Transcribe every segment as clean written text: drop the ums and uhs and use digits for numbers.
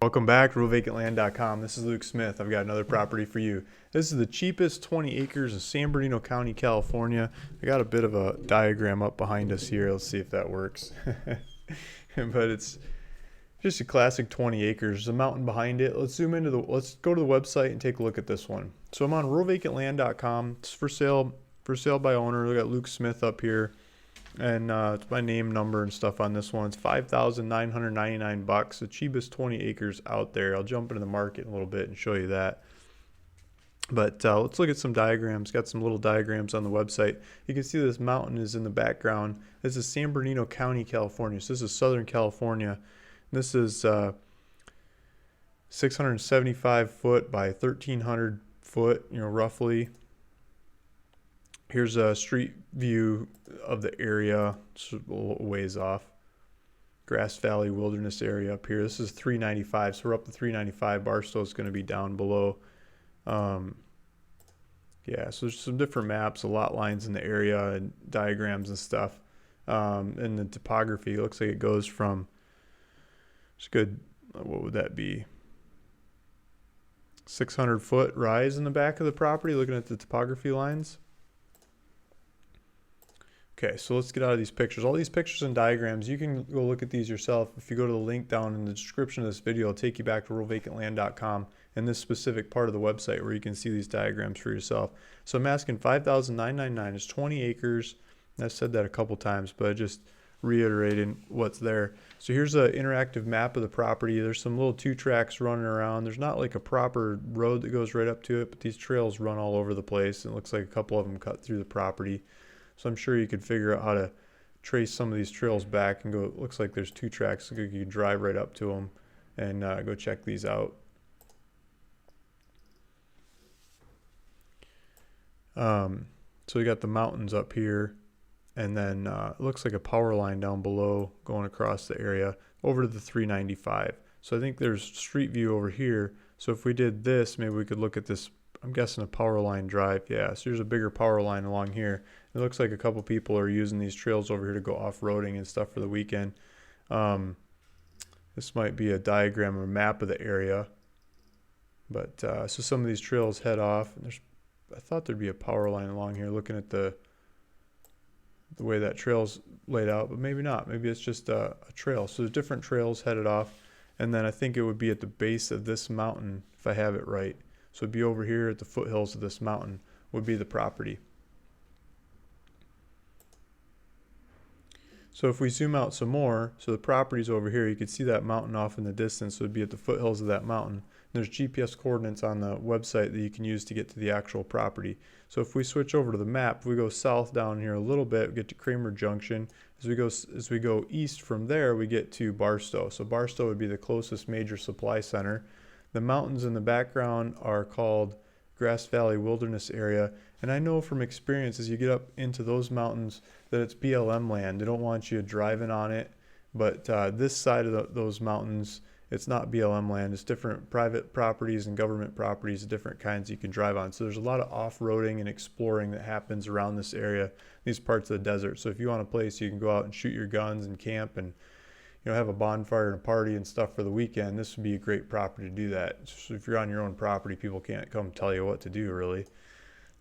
Welcome back to RealVacantLand.com. This is Luke Smith. I've got another property for you. This is the cheapest 20 acres in San Bernardino County, California. I got a bit of a diagram up behind us here. Let's see if that works. But it's just a classic 20 acres. There's a mountain behind it. Let's zoom into let's go to the website and take a look at this one. So I'm on RealVacantLand.com. It's for sale by owner. We got Luke Smith up here. And it's my name, number, and stuff on this one. It's $5,999, the cheapest 20 acres out there. I'll jump into the market in a little bit and show you that. But let's look at some diagrams. Got some little diagrams on the website. You can see this mountain is in the background. This is San Bernardino County, California. So this is Southern California. This is 675 foot by 1,300 foot, roughly. Here's a street view of the area. It's a little ways off. Grass Valley Wilderness area up here. This is 395, so we're up to 395. Barstow is going to be down below. Yeah, so there's some different maps, lot lines in the area, and diagrams and stuff. And the topography looks like it goes from, it's good, what would that be? 600 foot rise in the back of the property, looking at the topography lines. Okay, so let's get out of these pictures. All these pictures and diagrams, you can go look at these yourself. If you go to the link down in the description of this video, it'll take you back to RealVacantLand.com and this specific part of the website where you can see these diagrams for yourself. So I'm asking $5,999. It's 20 acres. I've said that a couple times, but just reiterating what's there. So here's an interactive map of the property. There's some little 2 tracks running around. There's not like a proper road that goes right up to it, but these trails run all over the place. And it looks like a couple of them cut through the property. So I'm sure you could figure out how to trace some of these trails back and go. It looks like there's 2 tracks, so you can drive right up to them and go check these out. So we got the mountains up here, and then it looks like a power line down below going across the area over to the 395. So I think there's street view over here. So if we did this, maybe we could look at this. I'm guessing a power line drive. Yeah, so there's a bigger power line along here. It looks like a couple people are using these trails over here to go off-roading and stuff for the weekend. This might be a diagram or map of the area. But so some of these trails head off. And I thought there'd be a power line along here looking at the way that trail's laid out, but maybe not. Maybe it's just a trail. So there's different trails headed off. And then I think it would be at the base of this mountain, if I have it right. So it'd be over here at the foothills of this mountain would be the property. So if we zoom out some more, so the property's over here, you can see that mountain off in the distance, so it'd be at the foothills of that mountain. And there's GPS coordinates on the website that you can use to get to the actual property. So if we switch over to the map, if we go south down here a little bit, we get to Kramer Junction. As we go east from there, we get to Barstow. So Barstow would be the closest major supply center. The mountains in the background are called Grass Valley Wilderness Area. And I know from experience as you get up into those mountains that it's BLM land. They don't want you driving on it. But this side of those mountains, it's not BLM land. It's different private properties and government properties, different kinds you can drive on. So there's a lot of off-roading and exploring that happens around this area, these parts of the desert. So if you want a place you can go out and shoot your guns and camp and have a bonfire and a party and stuff for the weekend, this would be a great property to do that. So if you're on your own property, people can't come tell you what to do, really.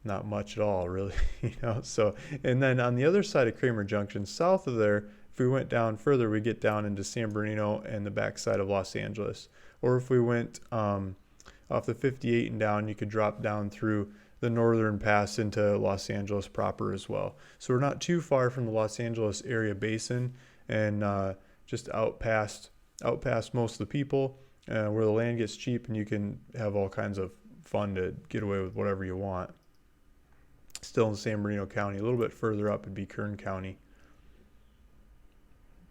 Not much at all, really. So, and then on the other side of Kramer Junction, south of there, if we went down further, we get down into San Bernardino and the backside of Los Angeles. Or if we went off the 58 and down, you could drop down through the northern pass into Los Angeles proper as well. So we're not too far from the Los Angeles area basin, and just out past most of the people, where the land gets cheap and you can have all kinds of fun to get away with whatever you want. Still in San Bernardino County. A little bit further up would be Kern County.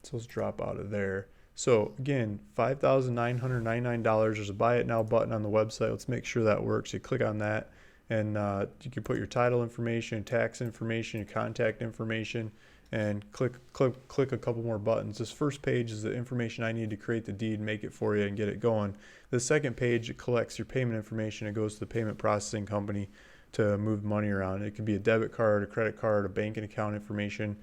So let's drop out of there. So again, $5,999. There's a buy it now button on the website. Let's make sure that works. You click on that, and you can put your title information, tax information, your contact information, and click a couple more buttons. This first page is the information I need to create the deed, make it for you, and get it going. The second page, it collects your payment information. It goes to the payment processing company to move money around. It could be a debit card, a credit card, a banking account information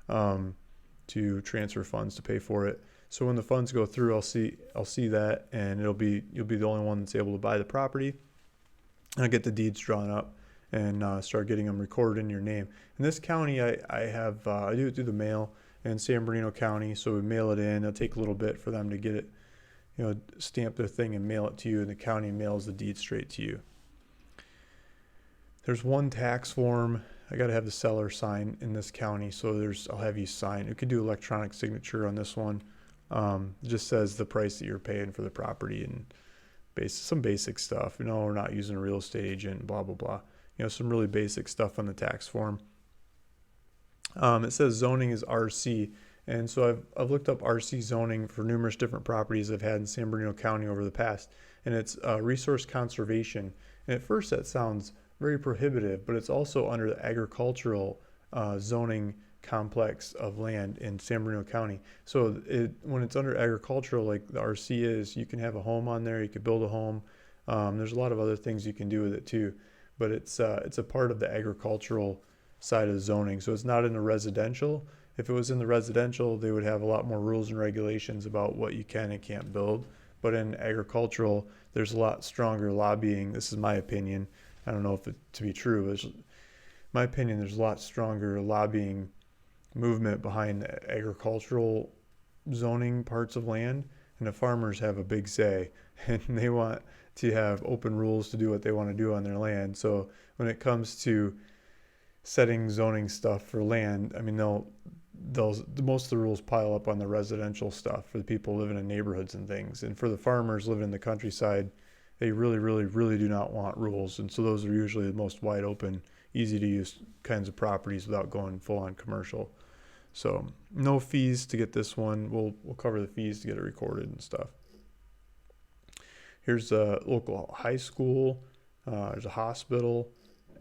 to transfer funds to pay for it. So when the funds go through, I'll see that, and you'll be the only one that's able to buy the property. And I get the deeds drawn up and start getting them recorded in your name. In this county, I do it through the mail in San Bernardino County. So we mail it in. It'll take a little bit for them to get it, stamp their thing and mail it to you, and the county mails the deed straight to you. There's one tax form I got to have the seller sign in this county, so I'll have you sign. You could do electronic signature on this one. It just says the price that you're paying for the property and some basic stuff. We're not using a real estate agent, blah blah blah. Some really basic stuff on the tax form. It says zoning is RC, and so I've looked up RC zoning for numerous different properties I've had in San Bernardino County over the past, and it's resource conservation. And at first that sounds very prohibitive, but it's also under the agricultural zoning complex of land in San Bernardino County. So when it's under agricultural, like the RC is, you can have a home on there, you could build a home. There's a lot of other things you can do with it too, but it's a part of the agricultural side of the zoning. So it's not in the residential. If it was in the residential, they would have a lot more rules and regulations about what you can and can't build. But in agricultural, there's a lot stronger lobbying. This is my opinion. I don't know if it to be true, but my opinion, there's a lot stronger lobbying movement behind the agricultural zoning parts of land, and the farmers have a big say, and they want to have open rules to do what they want to do on their land. So when it comes to setting zoning stuff for land, most of the rules pile up on the residential stuff for the people living in neighborhoods and things, and for the farmers living in the countryside, they really, really, really do not want rules. And so those are usually the most wide open, easy to use kinds of properties without going full on commercial. So no fees to get this one. We'll cover the fees to get it recorded and stuff. Here's a local high school. There's a hospital,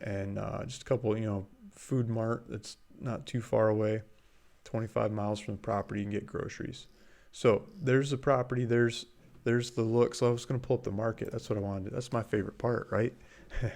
and just a couple, food mart that's not too far away. 25 miles from the property, you can get groceries. So there's the property. There's the look. So I was going to pull up the market. That's what I wanted to do. That's my favorite part, right?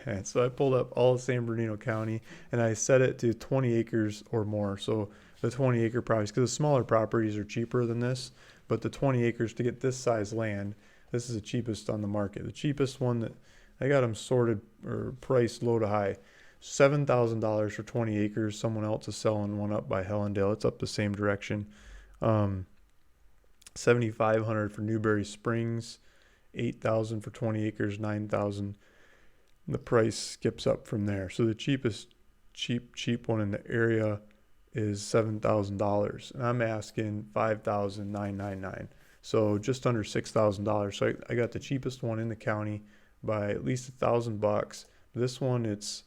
And so I pulled up all of San Bernardino County, and I set it to 20 acres or more. So the 20 acre properties, because the smaller properties are cheaper than this, but the 20 acres to get this size land, this is the cheapest on the market. The cheapest one that I got them sorted or priced low to high, $7,000 for 20 acres. Someone else is selling one up by Hellendale. It's up the same direction. $7,500 for Newberry Springs, $8,000 for 20 acres, $9,000. The price skips up from there. So the cheapest cheap one in the area is $7,000, and I'm asking $5,999. So just under $6,000. So I got the cheapest one in the county by at least $1,000. This one, let's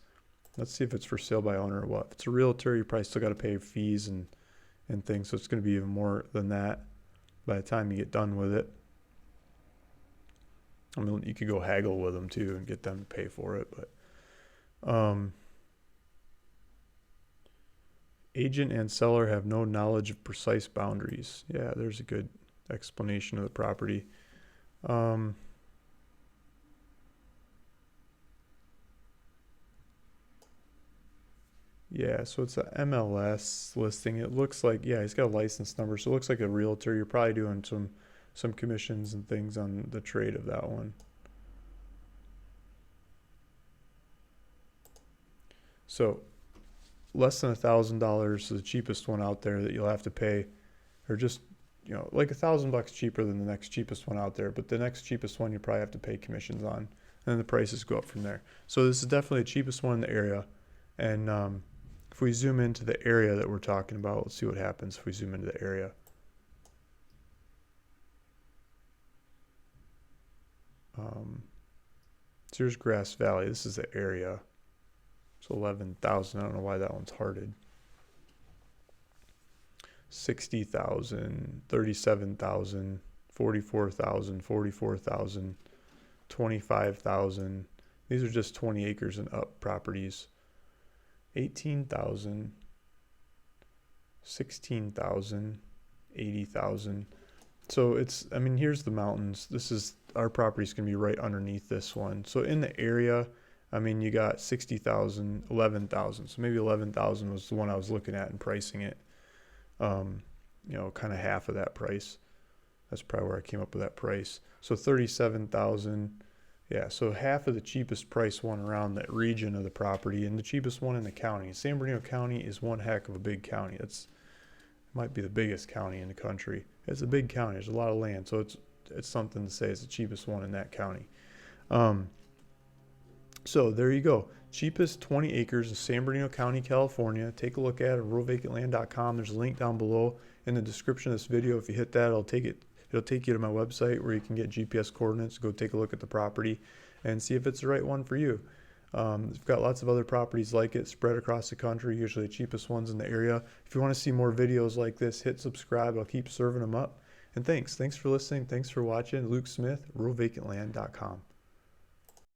see if it's for sale by owner or what. If it's a realtor, you probably still got to pay fees and things. So it's going to be even more than that by the time you get done with it. You could go haggle with them too and get them to pay for it, but agent and seller have no knowledge of precise boundaries. Yeah, there's a good explanation of the property. Yeah, so it's a MLS listing. It looks like, yeah, he's got a license number, so it looks like a realtor. You're probably doing some commissions and things on the trade of that one. So less than $1,000 is the cheapest one out there that you'll have to pay, or just, like $1,000 cheaper than the next cheapest one out there. But the next cheapest one you probably have to pay commissions on, and then the prices go up from there. So this is definitely the cheapest one in the area. And if we zoom into the area that we're talking about, let's see what happens if we zoom into the area. So here's Grass Valley. This is the area. It's 11,000. I don't know why that one's hearted. 60,000, 37,000, 44,000, 44,000, 25,000. These are just 20 acres and up properties. 18,000, 16,000, 80,000. So here's the mountains. Our property's going to be right underneath this one. So in the area, you got 60,000, 11,000. So maybe 11,000 was the one I was looking at and pricing it, kind of half of that price. That's probably where I came up with that price. So 37,000. Yeah, so half of the cheapest price one around that region of the property, and the cheapest one in the county. San Bernardino County is one heck of a big county. It's might be the biggest county in the country. It's a big county. There's a lot of land, so it's something to say it's the cheapest one in that county. So there you go. Cheapest 20 acres of San Bernardino County, California. Take a look at it, ruralvacantland.com. There's a link down below in the description of this video. If you hit that, it'll take you to my website where you can get GPS coordinates. Go take a look at the property and see if it's the right one for you. We've got lots of other properties like it spread across the country, usually the cheapest ones in the area. If you want to see more videos like this, hit subscribe. I'll keep serving them up. And thanks for listening. Thanks for watching. Luke Smith, ruralvacantland.com.